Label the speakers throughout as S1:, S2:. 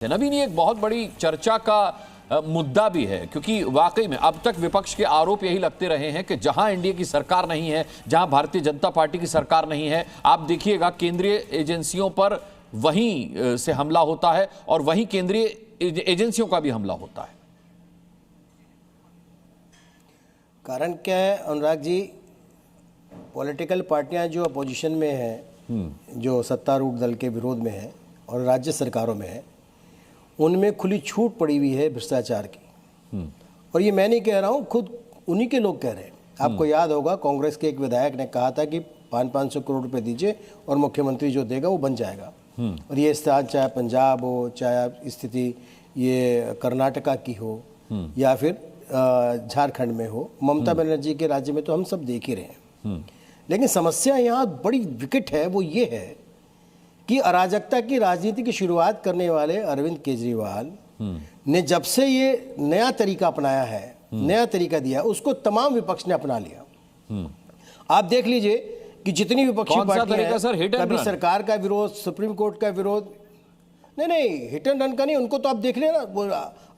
S1: नवीन, ये एक बहुत बड़ी चर्चा का मुद्दा भी है, क्योंकि वाकई में अब तक विपक्ष के आरोप यही लगते रहे हैं कि जहां एनडीए की सरकार नहीं है, जहां भारतीय जनता पार्टी की सरकार नहीं है, आप देखिएगा केंद्रीय एजेंसियों पर वहीं से हमला होता है और वहीं केंद्रीय एजेंसियों का भी हमला होता है।
S2: कारण क्या है अनुराग जी, पॉलिटिकल पार्टियां जो अपोजिशन में हैं, जो सत्तारूढ़ दल के विरोध में है और राज्य सरकारों में है, उनमें खुली छूट पड़ी हुई है भ्रष्टाचार की। और ये मैं नहीं कह रहा हूँ, खुद उन्हीं के लोग कह रहे हैं। आपको याद होगा कांग्रेस के एक विधायक ने कहा था कि 500 करोड़ रुपए दीजिए और मुख्यमंत्री जो देगा वो बन जाएगा। और ये स्थान चाहे पंजाब हो, चाहे स्थिति ये कर्नाटका की हो या फिर झारखंड में हो, ममता बनर्जी के राज्य में तो हम सब देख ही रहे हैं। लेकिन समस्या यहाँ बड़ी विकट है, वो ये है कि अराजकता की राजनीति की शुरुआत करने वाले अरविंद केजरीवाल ने जब से ये नया तरीका अपनाया है, नया तरीका दिया, उसको तमाम विपक्ष ने अपना लिया। आप देख लीजिए कि जितनी विपक्षी पार्टियां हैं, कभी सरकार का विरोध, सुप्रीम कोर्ट का विरोध, नहीं हिट एंड रन का नहीं, उनको तो आप देख लेना,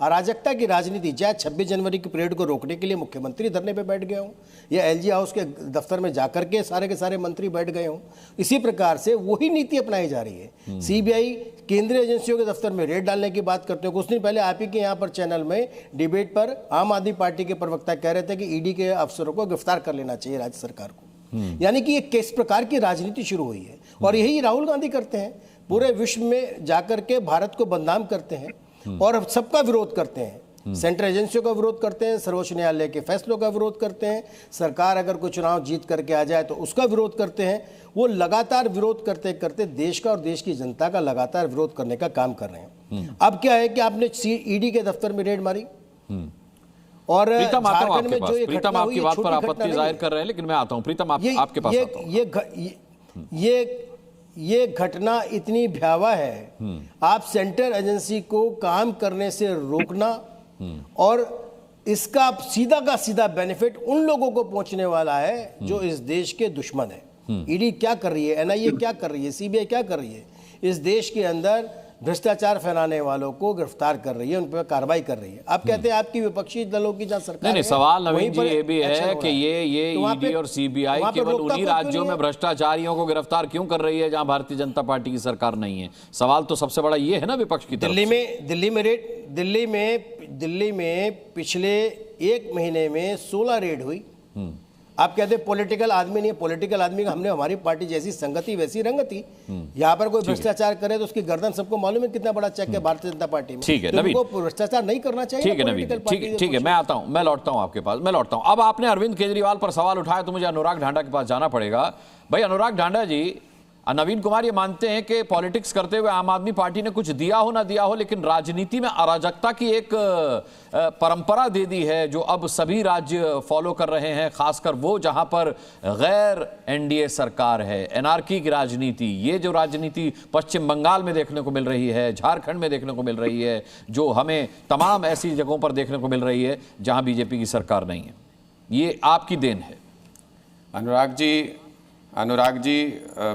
S2: अराजकता की राजनीति। चाहे 26 जनवरी की परेड को रोकने के लिए मुख्यमंत्री धरने पे बैठ गए हों या एलजी हाउस के दफ्तर में जाकर के सारे मंत्री बैठ गए हों, इसी प्रकार से वही नीति अपनाई जा रही है। सीबीआई केंद्रीय एजेंसियों के दफ्तर में रेड डालने की बात करते हो। कुछ दिन पहले आप ही के यहाँ पर चैनल में डिबेट पर आम आदमी पार्टी के प्रवक्ता कह रहे थे कि ईडी के अफसरों को गिरफ्तार कर लेना चाहिए राज्य सरकार को। यानी कि ये किस प्रकार की राजनीति शुरू हुई है। और यही राहुल गांधी करते हैं, पूरे विश्व में जाकर के भारत को बदनाम करते हैं और सबका विरोध करते हैं। सेंट्रल एजेंसियों का विरोध करते हैं, सर्वोच्च न्यायालय के फैसलों का विरोध करते हैं, सरकार अगर कोई चुनाव जीत करके आ जाए तो उसका विरोध करते हैं। वो लगातार विरोध करते करते देश का और देश की जनता का लगातार विरोध करने का काम कर रहे हैं। अब क्या है कि आपने ईडी के दफ्तर में रेड मारी और झारखंड में जो ये घटना हुई,
S1: आपकी बात पर आपत्ति जाहिर कर रहे हैं, लेकिन मैं आता हूं प्रीतम, आपके पास आता हूं।
S2: ये घटना इतनी भयावह है, आप सेंट्रल एजेंसी को काम करने से रोकना और इसका सीधा का सीधा बेनिफिट उन लोगों को पहुंचने वाला है जो इस देश के दुश्मन है। ईडी क्या कर रही है, एनआईए क्या कर रही है, सीबीआई क्या कर रही है, इस देश के अंदर भ्रष्टाचार फैलाने वालों को गिरफ्तार कर रही है, उन पर कार्रवाई कर रही है। आप कहते हैं आपकी विपक्षी दलों की जहां सरकार
S1: नहीं, सवाल नवीन जी ये भी है कि ये ईडी और सीबीआई केवल उन्हीं राज्यों में भ्रष्टाचारियों को गिरफ्तार क्यों कर रही है जहां भारतीय जनता पार्टी की सरकार नहीं है। सवाल तो सबसे बड़ा ये है ना विपक्ष की तरफ।
S2: दिल्ली में पिछले एक महीने में 16 रेड हुई। आप कहते हैं पॉलिटिकल आदमी नहीं है, पॉलिटिकल आदमी का हमने हमारी पार्टी जैसी संगति वैसी रंगति। यहाँ पर कोई भ्रष्टाचार करे तो उसकी गर्दन सबको मालूम है कितना बड़ा चेक है भारतीय जनता पार्टी में।
S1: ठीक है,
S2: तो भ्रष्टाचार नहीं करना चाहिए।
S1: ठीक है नवीन, ठीक है, मैं आता हूँ, मैं लौटता हूँ आपके पास, मैं लौटता हूँ। अब आपने अरविंद केजरीवाल पर सवाल उठाया तो मुझे अनुराग ढांडा के पास जाना पड़ेगा। भाई अनुराग ढांडा जी, नवीन कुमार ये मानते हैं कि पॉलिटिक्स करते हुए आम आदमी पार्टी ने कुछ दिया हो ना दिया हो, लेकिन राजनीति में अराजकता की एक परंपरा दे दी है जो अब सभी राज्य फॉलो कर रहे हैं, खासकर वो जहां पर गैर एनडीए सरकार है। एनआरकी की राजनीति, ये जो राजनीति पश्चिम बंगाल में देखने को मिल रही है, झारखंड में देखने को मिल रही है, जो हमें तमाम ऐसी जगहों पर देखने को मिल रही है जहां बीजेपी की सरकार नहीं है, ये आपकी देन है।
S3: अनुराग जी,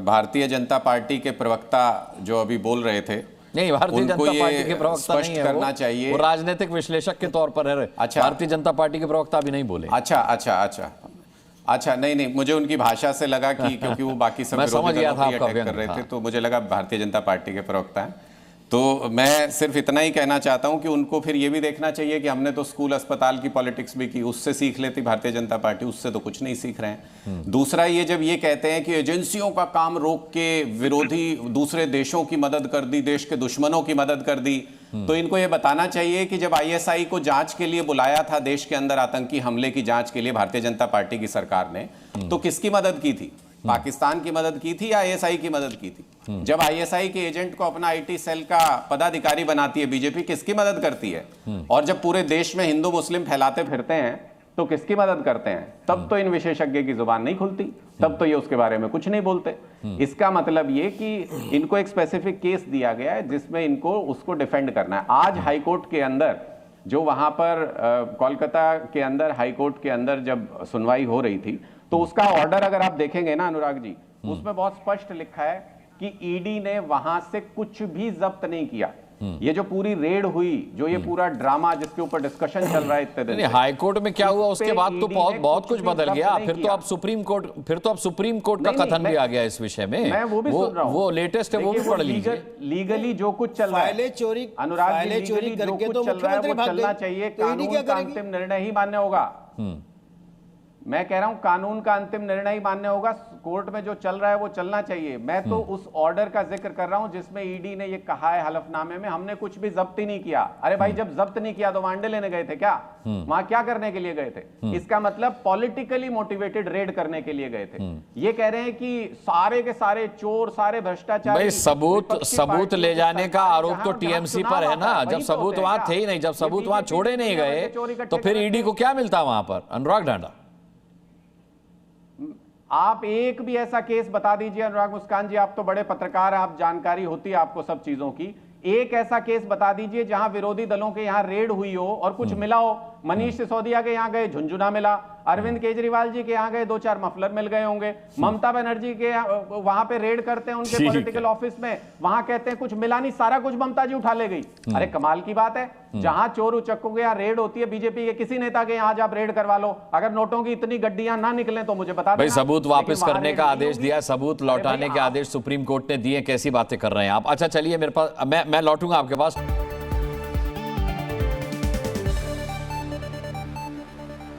S3: भारतीय जनता पार्टी के प्रवक्ता जो अभी बोल रहे थे,
S1: नहीं, भारतीय जनता पार्टी के प्रवक्ता नहीं है,
S3: करना चाहिए,
S1: वो राजनीतिक विश्लेषक के तौर पर है। अच्छा, भारतीय जनता पार्टी के प्रवक्ता भी नहीं बोले।
S3: अच्छा, नहीं, मुझे उनकी भाषा से लगा कि क्योंकि वो बाकी सब विरोधी दलों को अटैक कर रहे थे तो मुझे लगा भारतीय जनता पार्टी के प्रवक्ता हैं। तो मैं सिर्फ इतना ही कहना चाहता हूं कि उनको फिर ये भी देखना चाहिए कि हमने तो स्कूल अस्पताल की पॉलिटिक्स भी की, उससे सीख लेती भारतीय जनता पार्टी, उससे तो कुछ नहीं सीख रहे हैं। दूसरा, ये जब ये कहते हैं कि एजेंसियों का काम रोक के विरोधी दूसरे देशों की मदद कर दी, देश के दुश्मनों की मदद कर दी, तो इनको ये बताना चाहिए कि जब आईएसआई को जांच के लिए बुलाया था देश के अंदर आतंकी हमले की जांच के लिए भारतीय जनता पार्टी की सरकार ने, तो किसकी मदद की थी? पाकिस्तान की मदद की थी या आईएसआई की मदद की थी? जब आईएसआई के एजेंट को अपना आईटी सेल का पदाधिकारी बनाती है बीजेपी, किसकी मदद करती है? और जब पूरे देश में हिंदू मुस्लिम फैलाते फिरते हैं तो किसकी मदद करते हैं? तब तो इन विशेषज्ञ की जुबान नहीं खुलती, तब तो ये उसके बारे में कुछ नहीं बोलते। इसका मतलब ये कि इनको एक स्पेसिफिक केस दिया गया है जिसमें इनको उसको डिफेंड करना है। आज हाईकोर्ट के अंदर, जो वहां पर कोलकाता के अंदर हाईकोर्ट के अंदर जब सुनवाई हो रही थी, तो उसका ऑर्डर अगर आप देखेंगे ना अनुराग जी, उसमें बहुत स्पष्ट लिखा है कि ईडी ने वहां से कुछ भी जब्त नहीं किया। ये जो पूरी रेड हुई, जो ये पूरा ड्रामा जिसके ऊपर डिस्कशन चल रहा है इतने दिन,
S1: हाई कोर्ट में क्या हुआ उसके बाद तो बहुत कुछ बदल गया। फिर तो अब सुप्रीम कोर्ट का कथन भी आ गया इस विषय में।
S3: मैं वो भी सुन रहा हूं,
S1: वो लेटेस्ट है, वो भी पढ़ लीजिए।
S3: लीगली जो कुछ चल रहा है, अनुराग जी, लीगली जो कुछ चल रहा है वो चलना चाहिए। कानून का अंतिम निर्णय ही मान्य होगा। मैं कह रहा हूं कानून का अंतिम निर्णय ही मान्य होगा। कोर्ट में जो चल रहा है वो चलना चाहिए। मैं तो उस ऑर्डर का जिक्र कर रहा हूं जिसमें ईडी ने ये कहा है हलफनामे में, हमने कुछ भी जब्त ही नहीं किया। अरे भाई, जब जब्त नहीं किया तो वांडे लेने गए थे क्या? वहां क्या करने के लिए गए थे? इसका मतलब पॉलिटिकली मोटिवेटेड रेड करने के लिए गए थे। ये कह रहे हैं कि सारे के सारे चोर, सारे भ्रष्टाचार,
S1: भाई सबूत ले जाने का आरोप तो टीएमसी पर है ना। जब सबूत वहां थे ही नहीं, जब सबूत वहां छोड़े नहीं गए तो फिर ईडी को क्या मिलता वहां पर? अनुराग ढांडा,
S3: आप एक भी ऐसा केस बता दीजिए। अनुराग मुस्कान जी, आप तो बड़े पत्रकार हैं, आप जानकारी होती है आपको सब चीजों की। एक ऐसा केस बता दीजिए जहां विरोधी दलों के यहां रेड हुई हो और कुछ मिला हो। मनीष सिसोदिया के यहां गए, झुंझुना मिला। अरविंद केजरीवाल जी के यहां गए, 2-4 मफलर मिल गए होंगे। ममता बनर्जी के वहां पे रेड करते हैं उनके पॉलिटिकल ऑफिस में, वहां कहते हैं कुछ मिला नहीं, सारा कुछ ममता जी उठा ले गई। अरे कमाल की बात है। जहां चोर उचक्कों के यहाँ रेड होती है, बीजेपी के किसी नेता के यहाँ आज आप रेड करवा लो, अगर नोटों की इतनी गड्डियां ना निकले तो मुझे बता देना।
S1: सबूत वापस करने का आदेश दिया, सबूत लौटाने के आदेश सुप्रीम कोर्ट ने दिए। कैसी बातें कर रहे हैं आप? अच्छा चलिए, मेरे पास मैं लौटूंगा आपके पास।